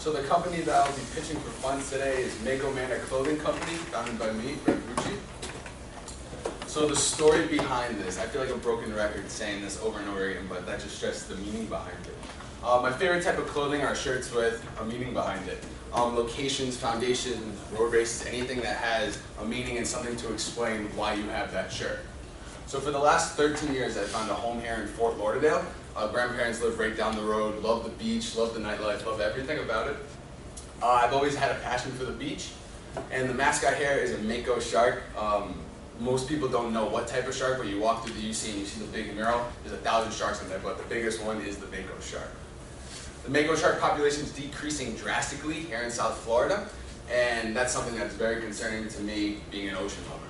So the company that I'll be pitching for funds today is Mako Manor Clothing Company, founded by me, Greg Gucci. So the story behind this, I feel like a broken record saying this over and over again, but that just stresses the meaning behind it. My favorite type of clothing are shirts with a meaning behind it. Locations, foundations, road races, anything that has a meaning and something to explain why you have that shirt. So for the last 13 years, I found a home here in Fort Lauderdale. Grandparents live right down the road, love the beach, love the nightlife, love everything about it. I've always had a passion for the beach, and the mascot here is a Mako shark. Most people don't know what type of shark, but you walk through the UC and you see the big mural. There's 1,000 sharks in there, but the biggest one is the Mako shark. The Mako shark population is decreasing drastically here in South Florida, and that's something that's very concerning to me, being an ocean lover.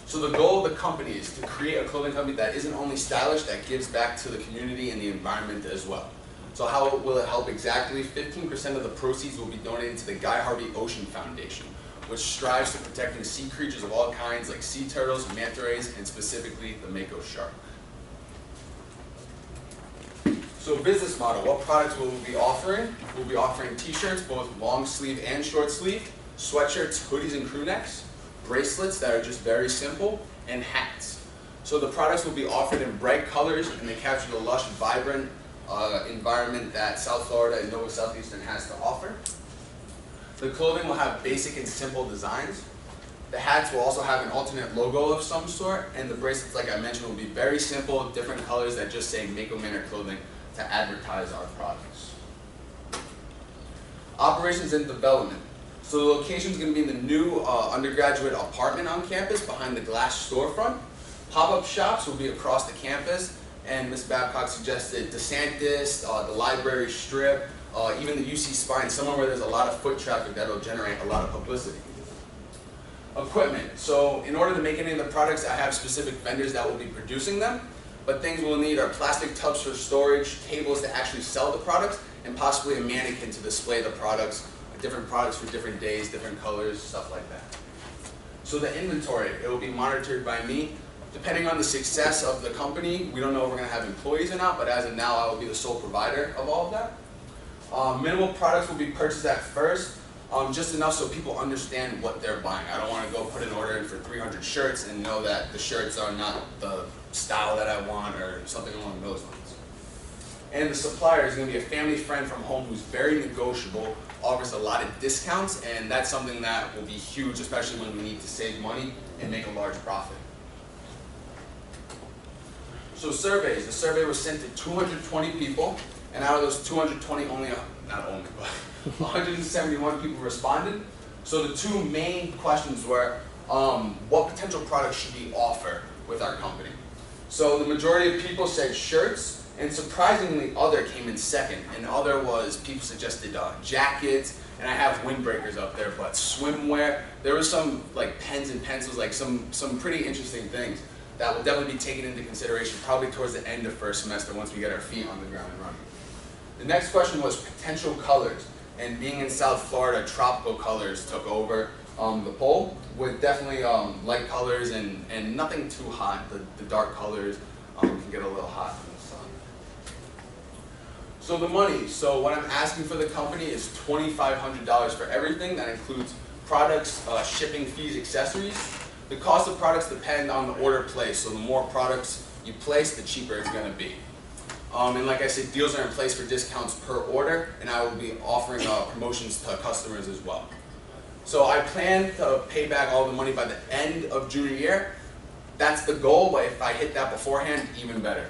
So the goal of the company is to create a clothing company that isn't only stylish, that gives back to the community and the environment as well. So how will it help exactly? 15% of the proceeds will be donated to the Guy Harvey Ocean Foundation, which strives to protecting sea creatures of all kinds like sea turtles, manta rays, and specifically the Mako shark. So business model, what products will we be offering? We'll be offering t-shirts, both long sleeve and short sleeve, sweatshirts, hoodies, and crew necks, bracelets that are just very simple, and hats. So the products will be offered in bright colors, and they capture the lush, vibrant environment that South Florida and Nova Southeastern has to offer. The clothing will have basic and simple designs. The hats will also have an alternate logo of some sort, and the bracelets, like I mentioned, will be very simple, different colors that just say Mako Manor Clothing to advertise our products. Operations and development. So the location is going to be in the new undergraduate apartment on campus behind the glass storefront. Pop-up shops will be across the campus, and Ms. Babcock suggested DeSantis, the library strip, even the UC Spine, somewhere where there's a lot of foot traffic that will generate a lot of publicity. Equipment. So in order to make any of the products, I have specific vendors that will be producing them, but things we'll need are plastic tubs for storage, tables to actually sell the products, and possibly a mannequin to display the products, different products for different days, different colors, stuff like that. So the inventory, it will be monitored by me. Depending on the success of the company, we don't know if we're going to have employees or not, but as of now, I will be the sole provider of all of that. Minimal products will be purchased at first, just enough so people understand what they're buying. I don't want to go put an order in for 300 shirts and know that the shirts are not the style that I want or something along those lines. And the supplier is going to be a family friend from home who's very negotiable, offers a lot of discounts, and that's something that will be huge, especially when we need to save money and make a large profit. So surveys. The survey was sent to 220 people, and out of those 220, not only, but 171 people responded. So the two main questions were, what potential products should we offer with our company? So the majority of people said shirts, and surprisingly, other came in second. And other was, people suggested jackets, and I have windbreakers up there, but swimwear. There was some like pens and pencils, like some pretty interesting things that will definitely be taken into consideration probably towards the end of first semester once we get our feet on the ground and running. The next question was potential colors, and being in South Florida, tropical colors took over the poll, with definitely light colors and nothing too hot. The dark colors can get a little hot in the sun. So the money, so what I'm asking for the company is $2,500 for everything. That includes products, shipping fees, accessories. The cost of products depend on the order placed, so the more products you place, the cheaper it's going to be. And like I said, deals are in place for discounts per order, and I will be offering promotions to customers as well. So I plan to pay back all the money by the end of junior year. That's the goal, but if I hit that beforehand, even better.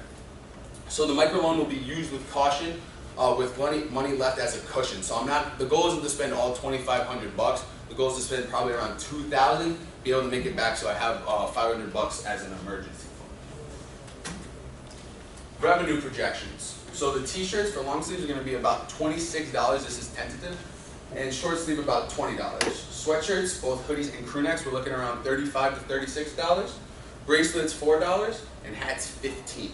So the microloan will be used with caution, with money left as a cushion. So the goal isn't to spend all $2,500. The goal is to spend probably around $2,000, be able to make it back so I have $500 as an emergency fund. Revenue projections. So the t-shirts for long sleeves are going to be about $26, this is tentative, and short sleeve about $20. Sweatshirts, both hoodies and crew necks, we're looking around $35 to $36. Bracelets, $4, and hats, $15.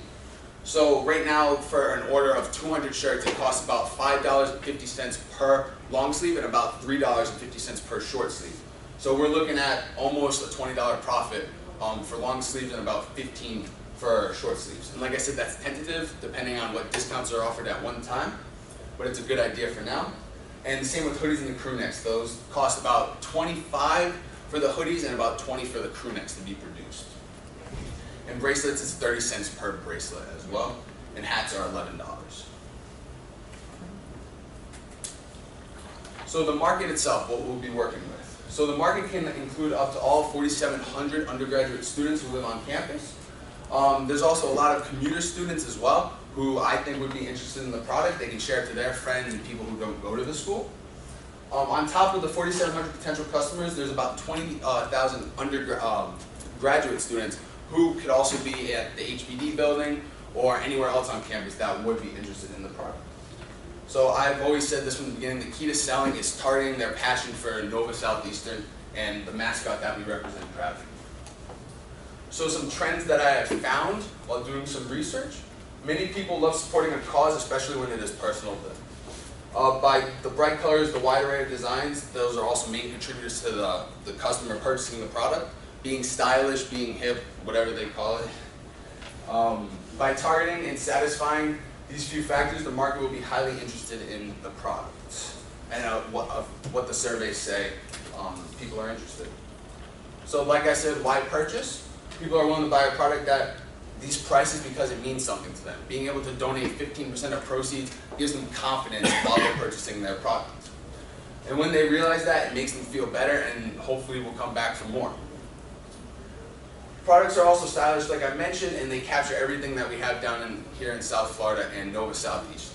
So right now, for an order of 200 shirts, it costs about $5.50 per long sleeve and about $3.50 per short sleeve. So we're looking at almost a $20 profit for long sleeves and about $15 for short sleeves. And like I said, that's tentative, depending on what discounts are offered at one time. but it's a good idea for now. And the same with hoodies and the crew necks. Those cost about $25 for the hoodies and about $20 for the crew necks to be produced. And bracelets is 30 cents per bracelet as well. And hats are $11. So the market itself, what we'll be working with. So the market can include up to all 4,700 undergraduate students who live on campus. There's also a lot of commuter students as well, who I think would be interested in the product. They can share it to their friends and people who don't go to the school. On top of the 4,700 potential customers, there's about 20,000 graduate students who could also be at the HBD building or anywhere else on campus that would be interested in the product. So I've always said this from the beginning, the key to selling is targeting their passion for Nova Southeastern and the mascot that we represent proudly. So some trends that I have found while doing some research. Many people love supporting a cause, especially when it is personal to them. By the bright colors, the wide array of designs, those are also main contributors to the customer purchasing the product. Being stylish, being hip, whatever they call it. By targeting and satisfying these few factors, the market will be highly interested in the product. And what the surveys say, people are interested. So like I said, why purchase? People are willing to buy a product at these prices because it means something to them. Being able to donate 15% of proceeds gives them confidence while they're purchasing their product. And when they realize that, it makes them feel better and hopefully will come back for more. Products are also stylish, like I mentioned, and they capture everything that we have down here in South Florida and Nova Southeast.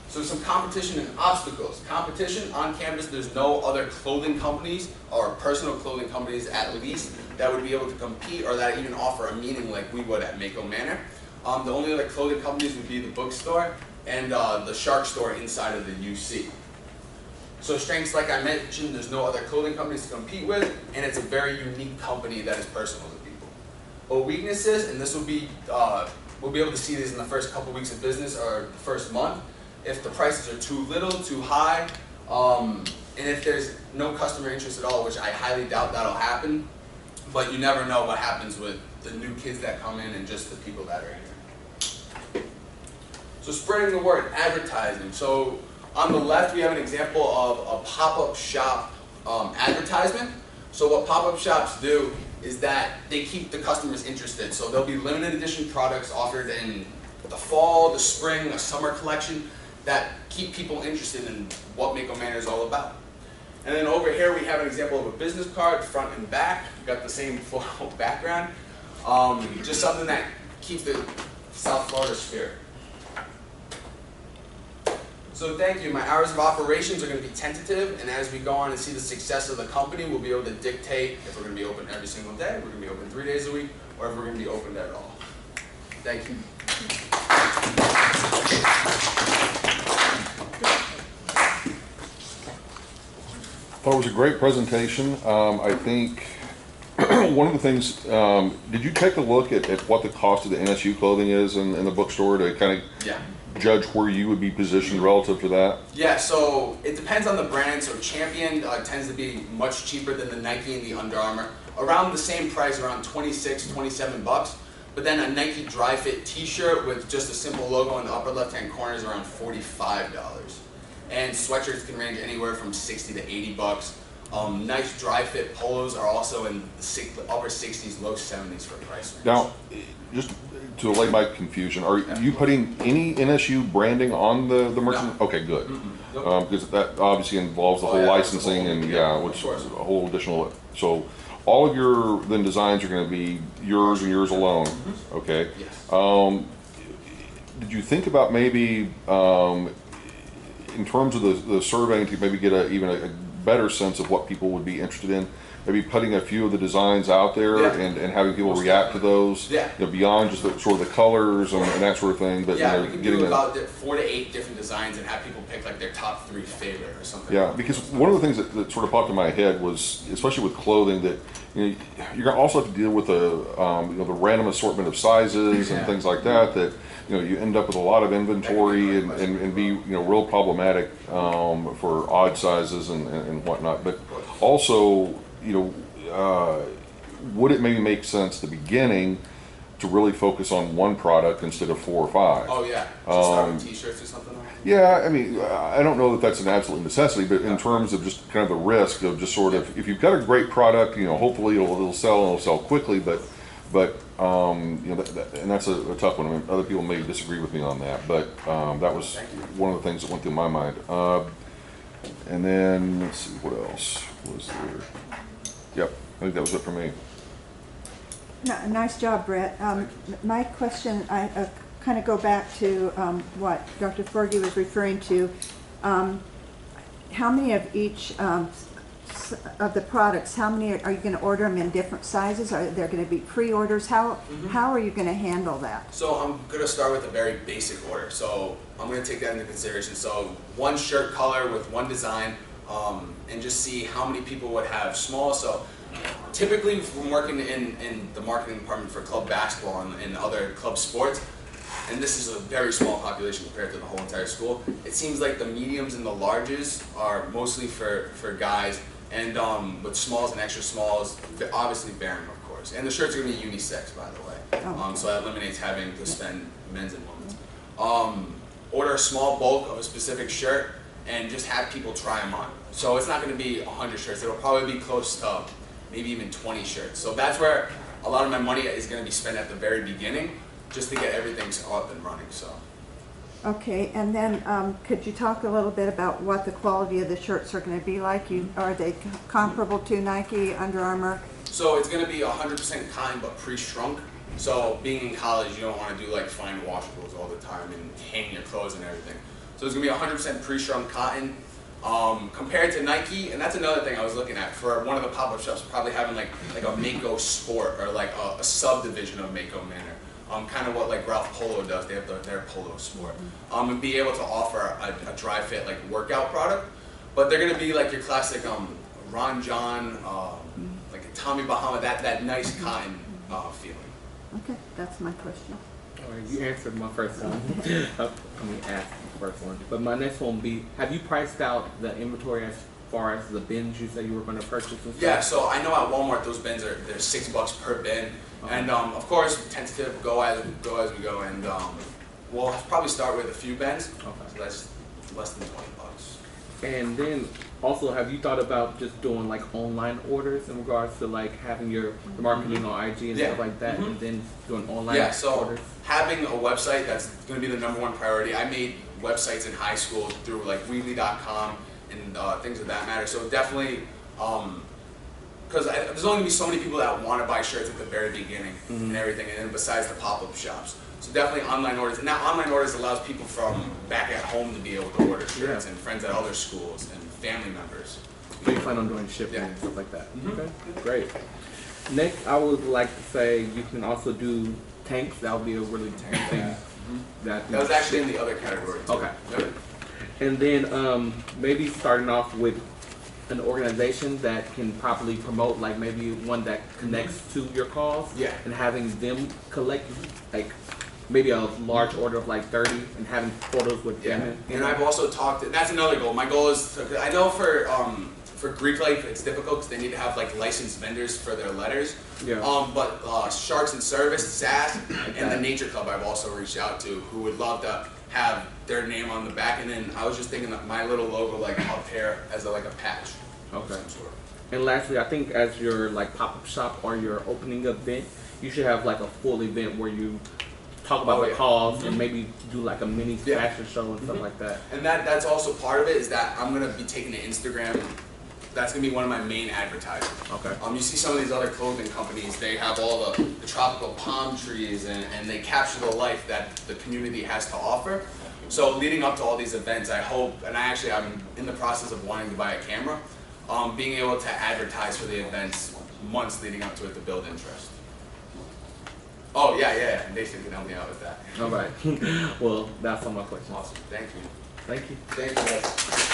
So some competition and obstacles. Competition on campus, there's no other clothing companies or personal clothing companies at least that would be able to compete or that even offer a meaning like we would at Mako Manor. The only other clothing companies would be the bookstore and the Shark store inside of the UC. So strengths, like I mentioned, there's no other clothing companies to compete with, and it's a very unique company that is personal to people. But weaknesses, and this will be, we'll be able to see these in the first couple weeks of business or the first month. If the prices are too little, too high, and if there's no customer interest at all, which I highly doubt that'll happen, but you never know what happens with the new kids that come in and just the people that are here. So spreading the word, advertising. So on the left, we have an example of a pop-up shop advertisement. So what pop-up shops do is that they keep the customers interested. So there'll be limited edition products offered in the fall, the spring, a summer collection that keep people interested in what Mako Manor is all about. And then over here, we have an example of a business card, front and back. We've got the same floral background. Just something that keeps the South Florida spirit. So thank you. My hours of operations are going to be tentative, and as we go on and see the success of the company, we'll be able to dictate if we're going to be open every single day, we're going to be open 3 days a week, or if we're going to be open at all. Thank you. I thought it was a great presentation. I think one of the things, did you take a look at what the cost of the NSU clothing is in the bookstore to kind of judge where you would be positioned relative to that? Yeah, so it depends on the brand. So Champion tends to be much cheaper than the Nike and the Under Armour. Around the same price, around 26, 27 bucks. But then a Nike Dry Fit t-shirt with just a simple logo in the upper left-hand corner is around $45. And sweatshirts can range anywhere from 60 to 80 bucks. Nice Dry Fit polos are also in the upper 60s, low 70s for price range. Now, just to allay my confusion, are you putting any NSU branding on the merchandise? No. Okay, good. Nope. Because that obviously involves the whole licensing and which is a whole additional. So all of your then designs are going to be yours and yours alone. Okay. Yes. Did you think about maybe in terms of the surveying to maybe get even a better sense of what people would be interested in, maybe putting a few of the designs out there and having people react to those, beyond just sort of the colors and that sort of thing. But we can do about 4 to 8 different designs and have people pick like their top 3 favorite or something. Yeah, because one of the things that sort of popped in my head was, especially with clothing, that you're going to also have to deal with the random assortment of sizes and things like that. That you end up with a lot of inventory and be real problematic for odd sizes and whatnot. But also, would it maybe make sense at the beginning to really focus on one product instead of 4 or 5. Oh yeah, so start with t-shirts or something like that. Yeah, I mean, I don't know that that's an absolute necessity, but in terms of just kind of the risk of just sort of, if you've got a great product, hopefully it'll sell and it'll sell quickly, but and that's a tough one. I mean, other people may disagree with me on that, but that was one of the things that went through my mind. And then, let's see, what else was there? Yep, I think that was it for me. Nice job, Brett. My question, I kind of go back to what Dr. Forgy was referring to. How many of each of the products, how many are you going to order them in different sizes? Are there going to be pre-orders? How are you going to handle that? So I'm going to start with a very basic order. So I'm going to take that into consideration. So one shirt color with one design, and just see how many people would have small. So typically when working in the marketing department for club basketball and other club sports, and this is a very small population compared to the whole entire school, it seems like the mediums and the larges are mostly for guys, and with smalls and extra smalls, obviously bearing, of course. And the shirts are going to be unisex, by the way. So that eliminates having to spend men's and women's. Order a small bulk of a specific shirt and just have people try them on. So it's not going to be 100 shirts. It'll probably be close to maybe even 20 shirts. So that's where a lot of my money is going to be spent at the very beginning, just to get everything up and running. So. Okay, and then could you talk a little bit about what the quality of the shirts are going to be like? Are they comparable to Nike, Under Armour? So it's going to be 100% cotton, but pre-shrunk. So being in college, you don't want to do like fine washables all the time and hang your clothes and everything. So it's going to be 100% pre-shrunk cotton. Compared to Nike, and that's another thing I was looking at for one of the pop-up shops, probably having like a Mako Sport or like a subdivision of Mako Manor. Kind of what like Ralph Polo does. They have their Polo Sport. And be able to offer a dry fit like workout product, but they're gonna be like your classic Ron John, like a Tommy Bahama, that nice cotton feeling. Okay, that's my question. All right, you answered my first one. Let me ask the first one. But my next one will be: have you priced out the inventory as far as the bins you said you were going to purchase and stuff? Yeah, so I know at Walmart those bins they're $6 per bin. And of course, tentative, go as we go, and we'll probably start with a few bins. Okay. So that's less than $20. And then also, have you thought about just doing like online orders in regards to like having your marketing on IG and stuff like that, and then doing online orders? Having a website, that's going to be the #1 priority. I made websites in high school through like Weebly.com and things of that matter. So definitely. Because there's only going to be so many people that want to buy shirts at the very beginning and everything, and then besides the pop-up shops. So definitely online orders. And now online orders allows people from back at home to be able to order shirts, and friends at other schools and family members. So you plan on doing shipping and stuff like that? Okay, great. Next, I would like to say you can also do tanks. That would be a really tank thing. That was actually in the other category too. Okay. Yep. And then maybe starting off with an organization that can properly promote, like maybe one that connects to your cause, and having them collect like maybe a large order of like 30 and having photos with them. And I've also talked, that's another goal. My goal is to, I know for Greek Life it's difficult because they need to have like licensed vendors for their letters. But Sharks in Service, SAS, and the Nature Club I've also reached out to, who would love to have their name on the back, and then I was just thinking that my little logo like up here as like a patch. Okay. And lastly, I think as your like pop-up shop or your opening event, you should have like a full event where you talk about the cause and maybe do like a mini fashion show and stuff like that. And that's also part of it, is that I'm gonna be taking to Instagram. That's gonna be one of my main advertising. Okay. You see some of these other clothing companies, they have all the tropical palm trees and they capture the life that the community has to offer. So leading up to all these events, I hope, and I'm in the process of wanting to buy a camera, being able to advertise for the events months leading up to it to build interest. Oh yeah, Nathan can help me out with that. All right. Well, that's all my questions. Awesome, thank you. Thank you. Thank you guys.